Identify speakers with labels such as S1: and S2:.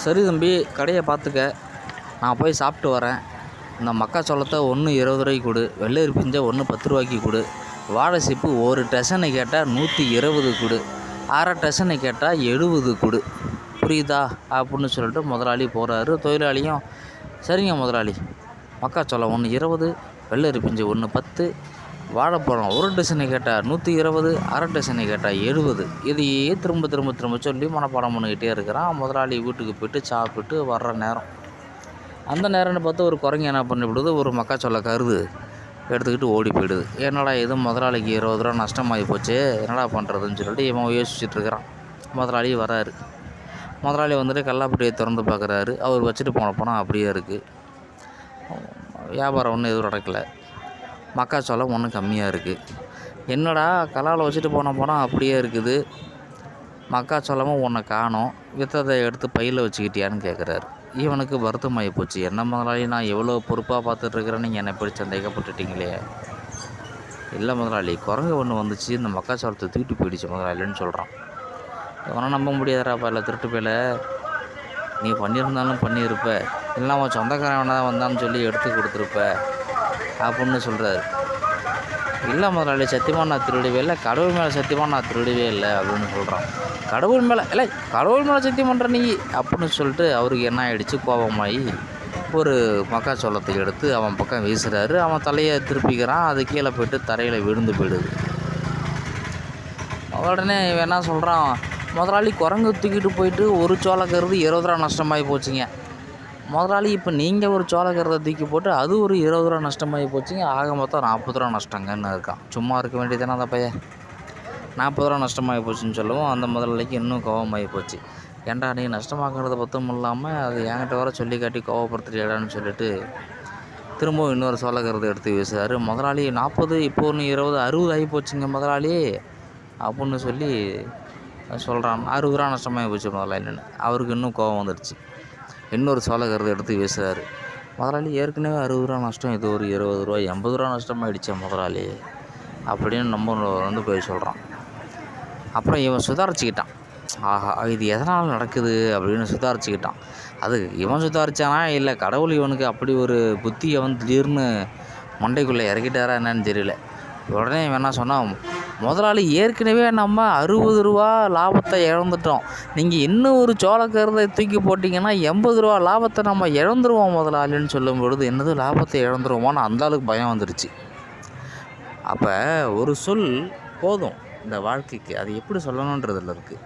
S1: சரி தம்பி, கடையை பார்த்துக்க, நான் போய் சாப்பிட்டு வரேன். இந்த மக்காச்சோளத்தை ஒன்று 20 ரூபாய்க்கு கொடு, வெள்ளரி பிஞ்சை ஒன்று 10 ரூபாய்க்கு கொடு, வாழை சீப்பு ஒரு டசனை கேட்டால் 120 கொடு, அரை டசனை கேட்டால் 70 கொடு, புரியுதா அப்படின்னு சொல்லிட்டு முதலாளி போகிறாரு. தொழிலாளியும் சரிங்க முதலாளி, மக்காச்சோளம் ஒன்று 20, வெள்ளரி பிஞ்சு ஒன்று 10, வாழைப்பழம் ஒரு டசனை கேட்டால் 120, அரை டசனை கேட்டால் 70. இதையே திரும்ப திரும்ப திரும்ப சொல்லி மனப்பாடம் பண்ணிக்கிட்டே இருக்கிறான். முதலாளி வீட்டுக்கு போய்ட்டு சாப்பிட்டு வர்ற நேரம், அந்த நேரம்னு பார்த்து ஒரு குரங்கு என்ன பண்ணிவிடுது, ஒரு மக்காச்சோள கருது எடுத்துக்கிட்டு ஓடி போயிடுது. என்னடா இது முதலாளிக்கு 20 ரூபா நஷ்டமாகி போச்சு, என்னடா பண்ணுறதுன்னு சொல்லிட்டு இவன் யோசிச்சுட்ருக்கிறான். முதலாளி வராரு. முதலாளி வந்துட்டு கல்லாப்பட்டியை திறந்து பார்க்குறாரு. அவர் வச்சுட்டு போன பணம் அப்படியே இருக்குது. வியாபாரம் ஒன்றும் எதுவும் நடக்கலை. மக்காச்சோளம் ஒன்றும் கம்மியாக இருக்குது. என்னடா கல்லால் வச்சுட்டு போன பணம் அப்படியே இருக்குது, மக்காச்சோளமும் ஒன்றை காணோம், விற்றதை எடுத்து பையில் வச்சுக்கிட்டியான்னு கேட்குறாரு. இவனுக்கு வருத்தமாகி போச்சு. என்ன முதலாளி, நான் எவ்வளோ பொறுப்பாக பார்த்துட்ருக்கிறேன், நீங்கள் என்னை எப்படி சந்தேகப்பட்டுட்டீங்களே. இல்லை முதலாளி, குரங்கு ஒன்று வந்துச்சு, இந்த மக்காச்சோளத்தை தூக்கிட்டு போயிடுச்சு முதலாளின்னு சொல்கிறான். இவனை நம்ப முடியாதாப்பா. இல்லை திருட்டு போயில, நீ பண்ணியிருந்தாலும் பண்ணியிருப்ப, இல்லைனா அவன் சொந்தக்காரன் தான் வந்தான்னு சொல்லி எடுத்து கொடுத்துருப்ப அப்படின்னு சொல்கிறாரு. இல்லை முதலாளி, சத்தியமாக நான் திருடவே இல்லை, கடவுள் மேலே சத்தியமாக நான் திருடவே இல்லை அப்படின்னு சொல்கிறான். கடவுள் மேலே இல்லை, கடவுள் மேலே சத்தியம் பண்ணுற நீ அப்படின்னு சொல்லிட்டு அவருக்கு என்ன ஆகிடுச்சு, கோபமாகி ஒரு மக்காச்சோளத்தை எடுத்து அவன் பக்கம் வீசுகிறாரு. அவன் தலையை திருப்பிக்கிறான். அது கீழே போய்ட்டு தரையில் விழுந்து போயிடுது. உடனே இவன் என்ன சொல்கிறான், முதலாளி குரங்கு தூக்கிட்டு போயிட்டு ஒரு சோளக்கருது 20 ரூபா நஷ்டமாகி போச்சுங்க முதலாளி. இப்போ நீங்கள் ஒரு சோளக்கருதை தூக்கி போட்டு அது ஒரு 20 ரூபா நஷ்டமாகி போச்சுங்க, ஆக மொத்தம் 40 ரூபா நஷ்டங்கன்னு இருக்கான். சும்மா இருக்க வேண்டியதானே அந்த பையன். 40 ரூபா நஷ்டமாகி போச்சுன்னு சொல்லவும் அந்த முதலாளிக்கு இன்னும் கோபமாகி போச்சு. ஏன்டா நீ நஷ்டமாக்குறத பற்றும் இல்லாமல் அது என்கிட்ட வர சொல்லி காட்டி கோவப்படுத்துறியாடான்னு சொல்லிட்டு திரும்பவும் இன்னொரு சோளக்கருதை எடுத்து வீசுறாரு. முதலாளி 40, இப்போ ஒன்று 20, 60 ஆகி போச்சுங்க முதலாளி அப்படின்னு சொல்லி சொல்கிறான். 60 ரூபா நஷ்டமாகி போச்சு முதலாளின்னு. அவருக்கு இன்னும் கோபம் வந்துடுச்சு. இன்னொரு சோளக்கருதை எடுத்து வீசுறாரு. முதலாளி ஏற்கனவே 60 ரூபா நஷ்டம், இது ஒரு 20 ரூபா, 80 ரூபா நஷ்டமாகிடுச்சே முதலாளி அப்படின்னு நம்ம வந்து போய் சொல்கிறான். அப்புறம் இவன் சுதாரிச்சுக்கிட்டான். ஆஹா, இது எதனால் நடக்குது அப்படின்னு சுதாரிச்சுக்கிட்டான். அது இவன் சுதாரிச்சானா இல்லை கடவுள் இவனுக்கு அப்படி ஒரு புத்தியை வந்து திடீர்னு மண்டைக்குள்ளே இறக்கிட்டாரா என்னன்னு தெரியல. உடனே இவன் என்ன சொன்னான், முதலாளி ஏற்கனவே நம்ம 60 ரூபா லாபத்தை இழந்துட்டோம், நீங்கள் இன்னும் ஒரு சோளக்கருதை தூக்கி போட்டிங்கன்னா 80 ரூபா லாபத்தை நம்ம இழந்துருவோம் முதலாளின்னு சொல்லும் பொழுது, என்னது லாபத்தை இழந்துருவோமான்னு அந்த அளவுக்கு பயம் வந்துடுச்சு. அப்போ ஒரு சொல் போதும் இந்த வாழ்க்கைக்கு, அது எப்படி சொல்லணுன்றதில் இருக்குது.